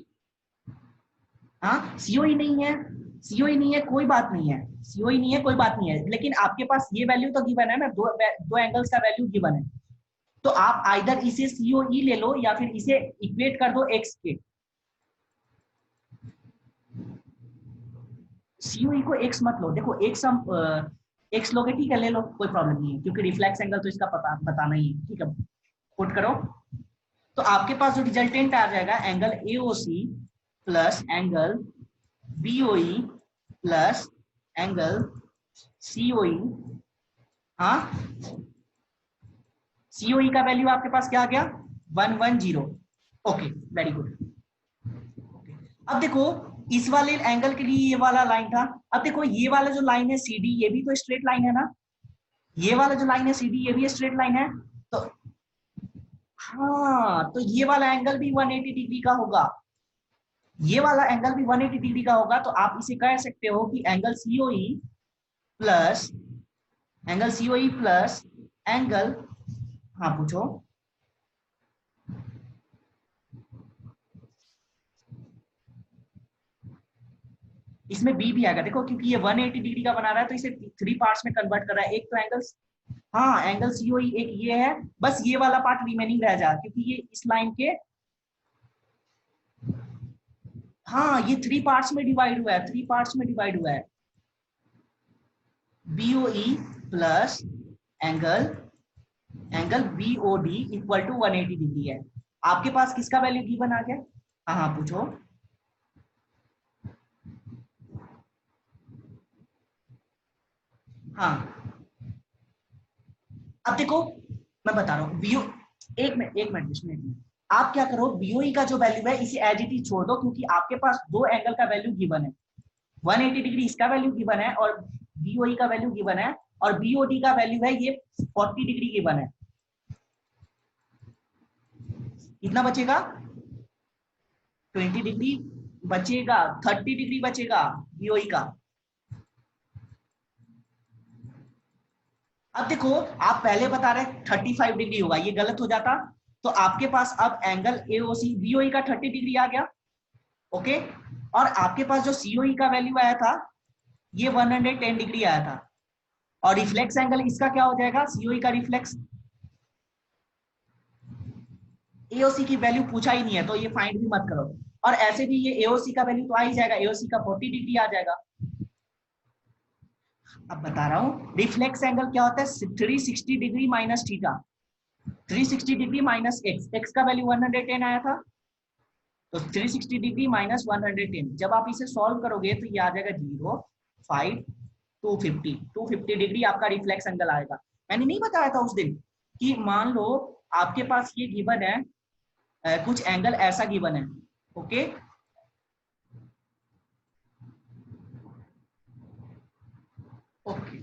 हाँ सीओई नहीं है, सीओई नहीं है कोई बात नहीं है, सीओई नहीं है कोई बात नहीं है, लेकिन आपके पास ये वैल्यू तो गिवन है ना, दो एंगल्स का वैल्यू गिवन है, तो आप आइदर इसे सीओई ले लो या फिर इसे इक्वेट कर दो एक्स के। सीओई को एक्स मत लो, देखो एक्स हम एक्स लोगे ठीक है ले लो कोई प्रॉब्लम नहीं है, क्योंकि रिफ्लेक्स एंगल तो इसका बताना ही है। ठीक है, पुट करो तो आपके पास जो रिजल्टेंट आ जाएगा angle AOC plus angle BOE plus angle COE। हाँ, COE का वैल्यू आपके पास क्या आ गया 110। Okay very good. अब देखो इस वाले एंगल के लिए ये वाला लाइन था, अब देखो ये वाला जो लाइन है CD ये भी तो स्ट्रेट लाइन है ना, ये वाला जो लाइन है CD ये भी स्ट्रेट लाइन है, तो हाँ तो ये वाला एंगल भी 180 डिग्री का होगा, ये वाला एंगल भी 180 डिग्री का होगा, तो आप इसे कह सकते हो कि एंगल COE प्लस एंगल हाँ पूछो। इसमें बी भी आएगा देखो, क्योंकि ये 180 डिग्री का बना रहा है तो इसे 3 पार्ट्स में कन्वर्ट कर रहा है। एक तो एंगल हाँ एंगल COE एक ये है, बस ये वाला पार्ट रिमेनिंग रह जाए क्योंकि ये इस लाइन के हाँ ये 3 पार्ट्स में डिवाइड हुआ है, 3 पार्ट्स में डिवाइड हुआ है। BOE plus angle BOD equal to 180 degree है। आपके पास किसका वैल्यू गिवन आ गया, हाँ हाँ पूछो। हाँ अब देखो मैं बता रहा हूँ BO एक मिनट आप क्या करो, बीओई का जो वैल्यू है इसे एज इट इज छोड़ दो, क्योंकि आपके पास दो एंगल का वैल्यू गिवन है, 180 डिग्री इसका वैल्यू गिवन है और बीओई का वैल्यू गिवन है, और बीओडी का वैल्यू है ये 40 डिग्री गिवन है। कितना बचेगा? 20 डिग्री बचेगा, 30 डिग्री बचेगा बीओई का। अब देखो, आप पहले बता रहे 35 डिग्री होगा, ये गलत हो जाता। तो आपके पास अब एंगल एओसी बीओई का 30 डिग्री आ गया, ओके। और आपके पास जो सीओई का वैल्यू आया था ये 110 डिग्री आया था, और रिफ्लेक्स एंगल इसका क्या हो जाएगा, सीओई का रिफ्लेक्स। एओसी की वैल्यू पूछा ही नहीं है तो ये फाइंड भी मत करो, और ऐसे भी ये एओसी का वैल्यू तो आ ही जाएगा, एओसी का 40 डिग्री आ जाएगा। अब बता रहा हूं रिफ्लेक्स एंगल क्या होता है, 360 degree minus theta, 360 degree minus x, x का वैल्यू 110 आया था, तो 360 डिग्री माइनस 110, जब आप इसे सॉल्व करोगे तो ये आ जाएगा 0, 5, 250, 250 डिग्री आपका रिफ्लेक्स एंगल आएगा। मैंने नहीं बताया था उस दिन कि मान लो आपके पास ये गिवन है, कुछ एंगल ऐसा गिवन है, ओके। ओके,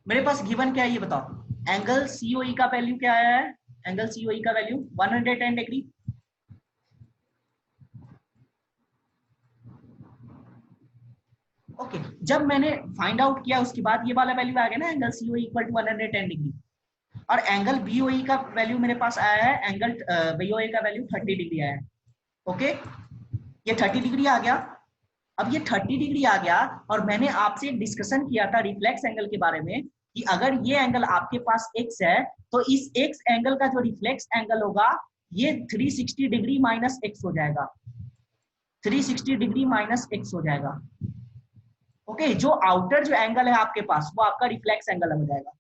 मेरे पास गिवन क्या है ये बताओ, एंगल सीओई का वैल्यू क्या आया है, एंगल सीओई का वैल्यू 110 डिग्री। ओके, जब मैंने फाइंड आउट किया उसके बाद ये वाला वैल्यू आ गया ना, angle C O E equal to 110 degree, और एंगल बीओई का वैल्यू मेरे पास आया है, एंगल बीओई का वैल्यू 30 डिग्री आया है, ओके। ये 30 डिग्री आ गया। अब ये 30 डिग्री आ गया, और मैंने आपसे डिस्कशन किया था रिफ्लेक्स एंगल के बारे में कि अगर ये एंगल आपके पास x है तो इस x एंगल का जो रिफ्लेक्स एंगल होगा ये 360 डिग्री माइनस x हो जाएगा, 360 डिग्री माइनस x हो जाएगा, ओके। जो आउटर जो एंगल है आपके पास वो आपका रिफ्लेक्स एंगल हो जाएगा,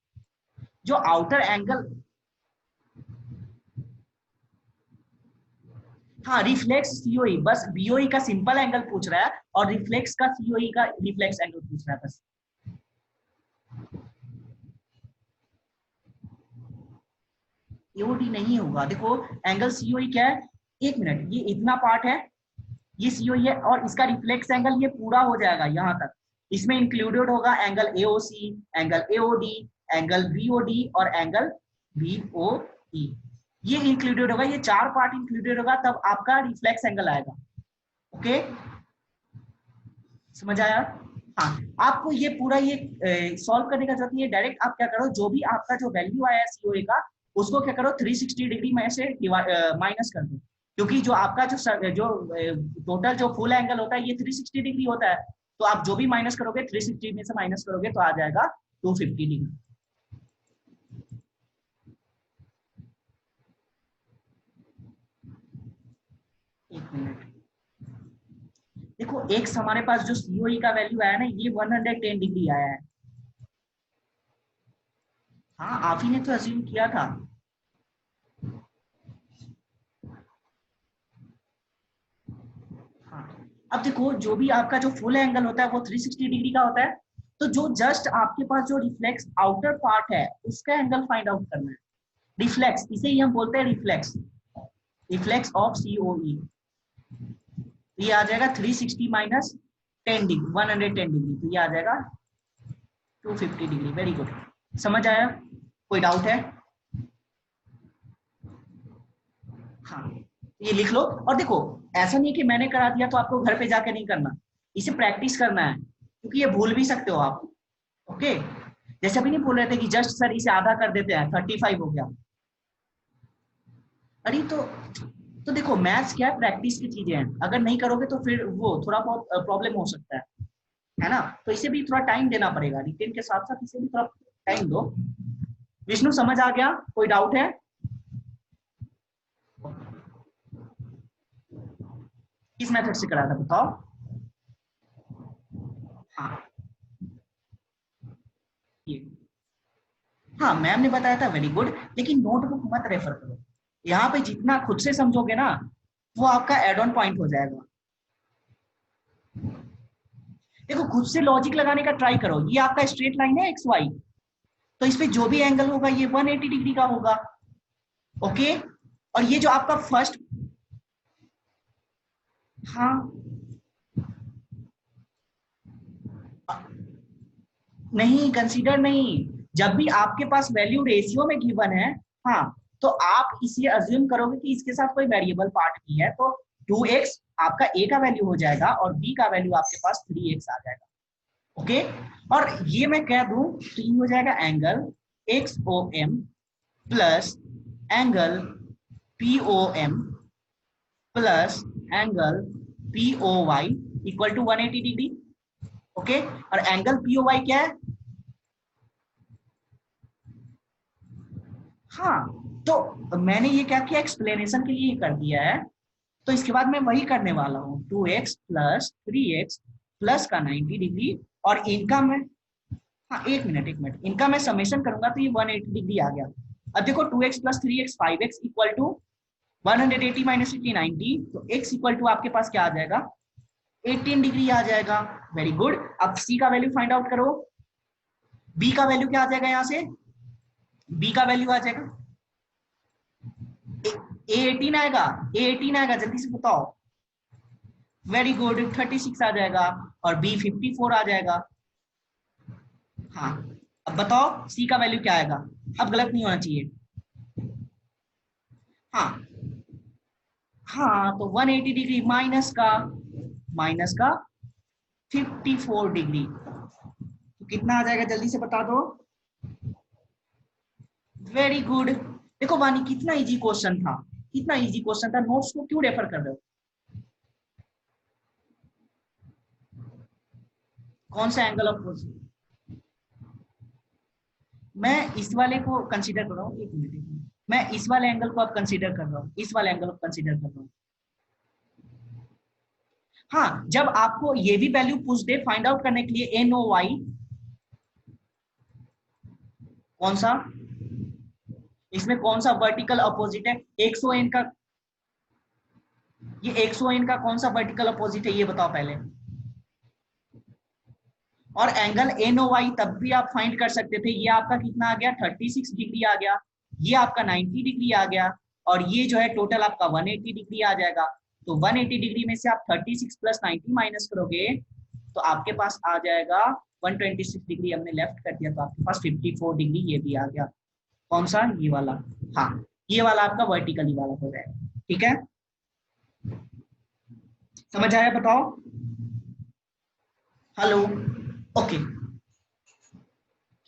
जो आउटर एंगल, हाँ रिफ्लेक्स सीओई, बस बीओई का सिंपल एंगल पूछ रहा है और रिफ्लेक्स का सीओई का रिफ्लेक्स एंगल पूछ रहा है बस। एओडी नहीं होगा, देखो एंगल सीओई क्या है, एक मिनट, ये इतना पार्ट है, ये सीओई है, और इसका रिफ्लेक्स एंगल ये पूरा हो जाएगा यहाँ तक, इसमें इंक्लूडेड होगा angle AOC, angle AOD, angle BOD और एंगल बीओई, ये इंक्लूडेड होगा, ये चार पार्ट इंक्लूडेड होगा, तब आपका रिफ्लेक्स एंगल आएगा, ओके। समझ आया? हाँ, आपको ये पूरा ये सॉल्व करने का जरूरत नहीं है, डायरेक्ट आप क्या करो, जो भी आपका जो वैल्यू आया है सीओए का उसको क्या करो 360 डिग्री में से माइनस कर दो, क्योंकि जो आपका जो टोटल जो फुल एंगल होता है ये 360 डिग्री होता है, तो आप जो भी माइनस करोगे 360 में से माइनस करोगे तो आ जाएगा 250 डिग्री। एक मिनट, देखो एक्स हमारे पास जो सीओई का वैल्यू आया ना ये 110 डिग्री आया है, हाँ आप ही ने तो अज्यूम किया था। हाँ, अब देखो जो भी आपका जो फुल एंगल होता है वो 360 डिग्री का होता है, तो जो जस्ट आपके पास जो रिफ्लेक्स आउटर पार्ट है उसका एंगल फाइंड आउट करना है, रिफ्लेक्स, इसे ही हम बोलते हैं रिफ्लेक्स, रिफ्लेक्स ऑफ सीओई, ये आ जाएगा 360 माइनस 10 डिग्री, 110 डिग्री, तो ये आ जाएगा 250 डिग्री। वेरी गुड, समझ आया? कोई डाउट है? हाँ, ये लिख लो, और देखो ऐसा नहीं कि मैंने करा दिया तो आपको घर पे जाके नहीं करना, इसे प्रैक्टिस करना है, क्योंकि ये भूल भी सकते हो आप, ओके। जैसे अभी नहीं बोल रहे थे कि जस्ट सर इसे आधा कर देते हैं 35 हो गया, अरे तो देखो मैथ्स क्या है, प्रैक्टिस की चीजें हैं, अगर नहीं करोगे तो फिर वो थोड़ा बहुत प्रॉब्लम हो सकता है ना, तो इसे भी थोड़ा टाइम देना पड़ेगा, रिटेन के साथ साथ इसे भी थोड़ा टाइम दो। विष्णु समझ आ गया? कोई डाउट है? किस मेथड से करा था बताओ? हाँ, ये, हाँ मैम ने बताया था, वेरी गुड, लेकिन नोटबुक मत रेफर करो, यहाँ पे जितना खुद से समझोगे ना वो आपका एड ऑन पॉइंट हो जाएगा। देखो खुद से लॉजिक लगाने का ट्राई करो, ये आपका स्ट्रेट लाइन है एक्स वाई, तो इस पे जो भी एंगल होगा ये 180 डिग्री का होगा, ओके। और ये जो आपका फर्स्ट, हाँ नहीं कंसीडर नहीं, जब भी आपके पास वैल्यू रेशियो में गिवन है, हाँ, तो आप इसे अज्यूम करोगे कि इसके साथ कोई वेरिएबल पार्ट भी है, तो 2x आपका a का वैल्यू हो जाएगा और b का वैल्यू आपके पास 3x आ जाएगा। ओके, और ये मैं कह दूं तो ये हो जाएगा angle XOM plus angle POM plus angle POY equal to 180 degree. Okay, और एंगल POY क्या है? हाँ, तो मैंने ये क्या किया, एक्सप्लेनेशन के लिए कर दिया है, तो इसके बाद मैं वही करने वाला हूँ, 2x प्लस 3x प्लस का 90 डिग्री, और इनका मैं, हाँ एक मिनट, इनका मैं समेशन करूंगा तो ये 180 डिग्री आ गया। अब देखो 2x plus 3x 5x equal to 180 minus 80 90, तो x इक्वल टू आपके पास क्या आ जाएगा, 18 डिग्री आ जाएगा। Very good. अब c का वैल्यू फाइंड आउट करो, b का वैल्यू क्या आ जाएगा, यहाँ से b का वैल्यू आ जाएगा A18 आएगा, A18 आएगा, जल्दी से बताओ। वेरी गुड, 36 आ जाएगा, और B 54 आ जाएगा। हाँ, अब बताओ C का वैल्यू क्या आएगा, अब गलत नहीं होना चाहिए। हाँ हाँ, तो 180 डिग्री माइनस का 54 डिग्री, तो कितना आ जाएगा, जल्दी से बता दो। Very good. देखो वानी, कितना इजी क्वेश्चन था, कितना इजी क्वेश्चन था, नोट्स को क्यों रेफर कर रहे हो? कौन सा एंगल ऑफ, मैं इस वाले को कंसीडर कर रहा हूँ, एक मिनट, मैं इस वाले एंगल को अब कंसीडर कर रहा हूँ, इस वाले एंगल को कंसीडर कर रहा हूँ। हाँ, जब आपको ये भी वैल्यू पूछ दे फाइंड आउट करने के लिए NOY, कौन सा, इसमें कौन सा वर्टिकल अपोजिट है, 100n का, ये 100n का कौन सा वर्टिकल अपोजिट है, ये बताओ पहले। और एंगल NOY तब भी आप फाइंड कर सकते थे, ये आपका कितना आ गया, 36 डिग्री आ गया, ये आपका 90 डिग्री आ गया, और ये जो है टोटल आपका 180 डिग्री आ जाएगा। तो 180 डिग्री में से आप 36 प्लस 90 माइनस करोगे तो आपके पास आ जाएगा 126 डिग्री, हमने लेफ्ट कर दिया तो आपके पास 54 डिग्री ये भी आ गया। कौन सा, ये वाला, हाँ, ये वाला आपका वर्टिकली वाला हो जाएगा। ठीक है, समझ आया, बताओ। हेलो, ओके,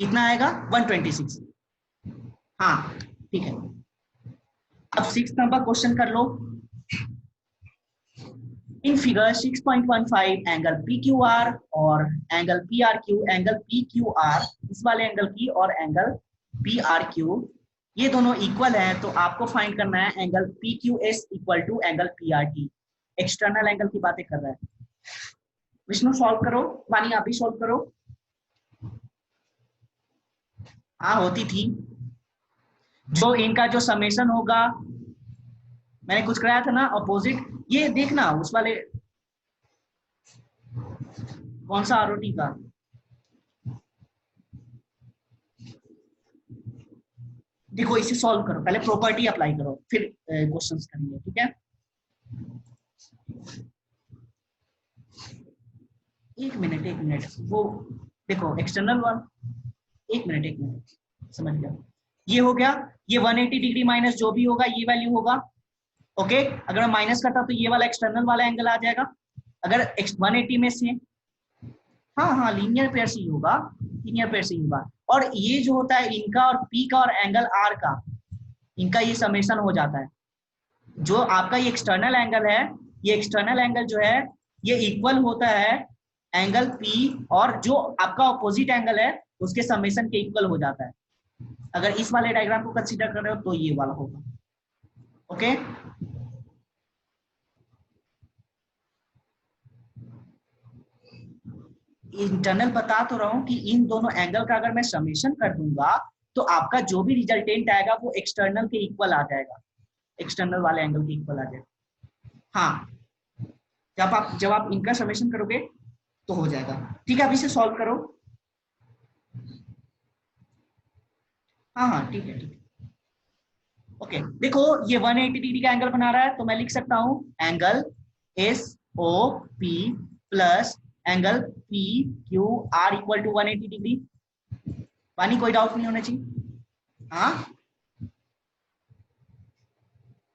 कितना आएगा, 126। हाँ ठीक है, अब 6 नंबर क्वेश्चन कर लो। इन फिगर 6.15 एंगल PQR और एंगल PRQ, एंगल PQR इस वाले एंगल की और एंगल PRQ ये दोनों इक्वल हैं, तो आपको फाइंड करना है angle PQS equal to angle PRT। External angle की बातें कर रहा है विष्णु, सॉल्व करो, वानी आप भी सॉल्व करो। हाँ होती थी, जो इनका जो समेशन होगा, मैंने कुछ कराया था ना अपोजिट, ये देखना उस वाले, कौन सा ROT का, देखो इसे सॉल्व करो, पहले प्रॉपर्टी अप्लाई करो फिर क्वेश्चंस करेंगे, ठीक है। एक मिनट वो देखो एक्सटर्नल वन, एक मिनट समझ गया, ये हो गया, ये 180 डिग्री माइनस जो भी होगा ये वैल्यू होगा। ओके, अगर मैं माइनस करता तो ये वाला एक्सटर्नल वाला एंगल आ जाएगा, अगर 180 में से, हाँ हाँ लीनियर पेयर से ही होगा, लीनियर पेयर से ही होगा, और ये जो होता है इनका और पी का और एंगल आर का, इनका ये समेशन हो जाता है। जो आपका ये एक्सटर्नल एंगल है, ये एक्सटर्नल एंगल जो है ये इक्वल होता है एंगल पी, और जो आपका ऑपोजिट एंगल है उसके समेशन के इक्वल हो जाता है। अगर इस वाले डायग्राम को कंसीडर कर रहे हो तो ये वाला होगा। ओके, इंटरनल बता तो रहा हूं कि इन दोनों एंगल का अगर मैं समेशन कर दूंगा तो आपका जो भी रिजल्टेंट आएगा वो एक्सटर्नल के इक्वल आ जाएगा, एक्सटर्नल वाले एंगल के इक्वल आ जाएगा। हाँ, जब आप इनका समेशन करोगे तो हो जाएगा। ठीक है, अब इसे सॉल्व करो। हाँ हाँ ठीक है, ठीक है। ओके देखो ये 180 डिग्री का एंगल बना रहा है, तो मैं लिख सकता हूं angle S O P plus angle P Q R equal to 180 degree. पानी कोई डाउट नहीं होना चाहिए। हाँ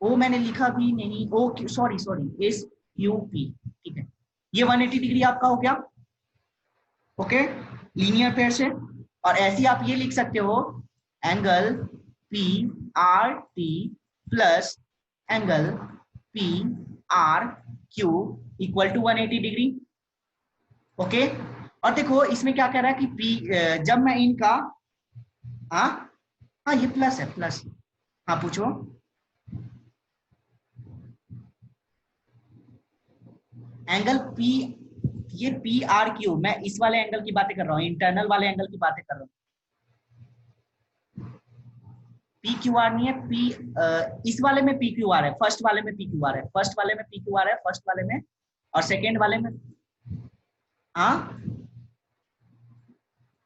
ओ मैंने लिखा भी नहीं, oh sorry sorry S U P, ठीक है ये 180 डिग्री आपका हो गया। ओके लीनियर पेयर से। और ऐसे ही आप ये लिख सकते हो angle P R T plus angle P R Q equal to 180 degree. Okay और देखो इसमें क्या कह रहा है कि पी जब मैं इनका हाँ हाँ ये प्लस है प्लस। हाँ पूछो। एंगल पी ये पी आर क्यू, मैं इस वाले एंगल की बातें कर रहा हूँ, इंटरनल वाले एंगल की बातें कर रहा हूँ। पी क्यू आर नहीं है, पी इस वाले में पी क्यू आर है, फर्स्ट वाले में पी क्यू आर है, फर्स्ट वाले में पी क्यू आर है, फर्स्ट वाले में और सेकेंड वाले में। हाँ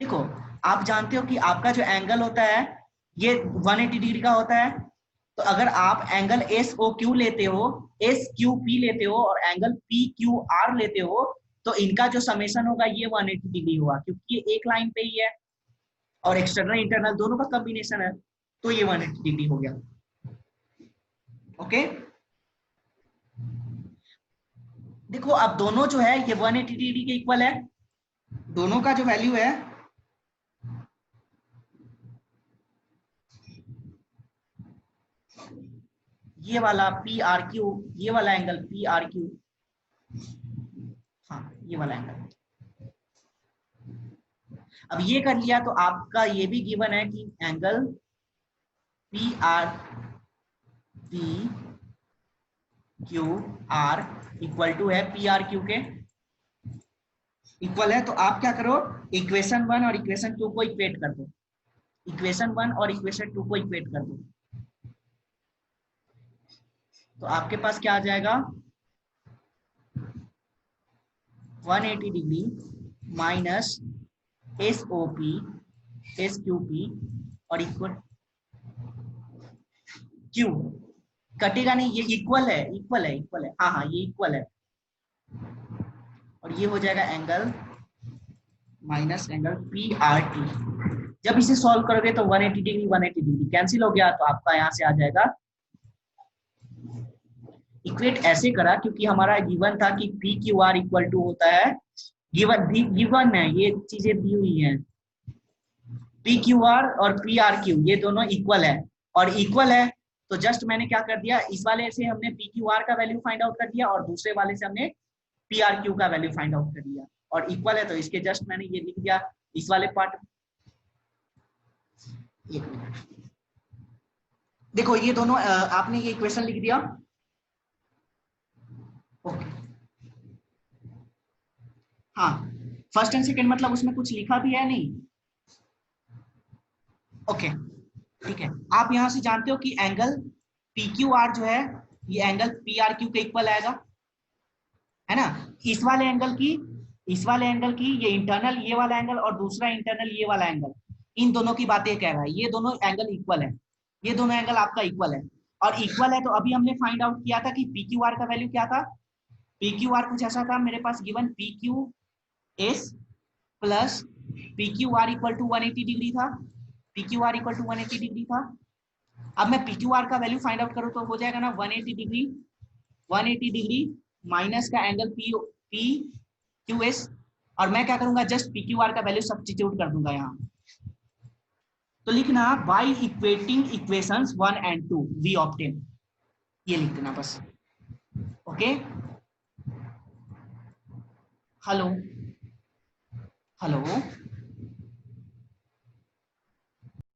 देखो आप जानते हो कि आपका जो एंगल होता है ये 180 डिग्री का होता है। तो अगर आप एंगल एस ओ क्यू लेते हो, एस क्यू पी लेते हो और एंगल पी क्यू आर लेते हो, तो इनका जो समेशन होगा ये 180 डिग्री होगा, क्योंकि ये एक लाइन पे ही है और एक्सटर्नल इंटरनल दोनों का कॉम्बिनेशन है, तो ये 180 डिग्री हो गया। ओके देखो अब दोनों जो है ये 180 डिग्री के इक्वल है, दोनों का जो वैल्यू है ये वाला पी आर क्यू, ये वाला एंगल पी आर क्यू, हाँ ये वाला एंगल। अब ये कर लिया तो आपका ये भी गिवन है कि angle P R P Q R equal to है पी आर क्यू के इक्वल है। तो आप क्या करो इक्वेशन 1 और इक्वेशन 2 को इक्वेट कर दो, इक्वेशन 1 और इक्वेशन 2 को इक्वेट कर दो, तो आपके पास क्या आ जाएगा 180 degree minus S O P S Q P और इक्वल क्यू कटेगा नहीं, ये इक्वल है इक्वल है इक्वल है, हाँ हाँ ये इक्वल है। और ये हो जाएगा angle minus angle P R T. जब इसे सॉल्व करोगे तो 180 डिग्री 180 डिग्री कैंसिल हो गया, तो आपका यहां से आ जाएगा इक्वेट ऐसे करा क्योंकि हमारा गिवन था कि P Q R equal to होता है, गिवन है ये चीजें दी हुई हैं, पी क्यू आर और पी आर क्यू ये दोनों इक्वल है, और इक्वल है तो जस्ट मैंने क्या कर दिया इस वाले से हमने पी क्यू आर का वैल्यू फाइंड आउट कर दिया और दूसरे वाले से हमने पी आर क्यू का वैल्यू फाइंड आउट कर दिया, और इक्वल है तो इसके जस्ट मैंने ये लिख दिया इस वाले पार्ट। एक मिनट देखो ये दोनों आपने ये इक्वेशन लिख दिया। ओके हाँ फर्स्ट एंड सेकेंड मतलब उसमें कुछ लिखा भी है नहीं। ओके ठीक है आप यहां से जानते हो कि एंगल पी क्यू आर जो है ये एंगल पी आर क्यू के इक्वल आएगा, है ना। इस वाले एंगल की इस वाले एंगल की ये इंटरनल ये वाला एंगल और दूसरा इंटरनल ये वाला एंगल, इन दोनों की बातें कह रहा है, ये दोनों एंगल इक्वल है, ये दोनों एंगल आपका इक्वल है। और इक्वल है तो अभी हमने फाइंड आउट किया था कि पी क्यू आर का वैल्यू क्या था, पी क्यू आर कुछ ऐसा था मेरे पास given P Q S plus P Q R equal to 180 degree था, P Q R equal to 180 degree था। अब मैं पी क्यू आर का वैल्यू फाइंड आउट करूँ तो हो जाएगा ना 180 डिग्री, 180 डिग्री माइनस का angle P P Q S, और मैं क्या करूंगा जस्ट पी क्यू आर का वैल्यू सब्स्टिट्यूट कर दूंगा यहाँ। तो लिखना by equating equations 1 and 2 we obtain, ये लिख देना बस। Okay hello hello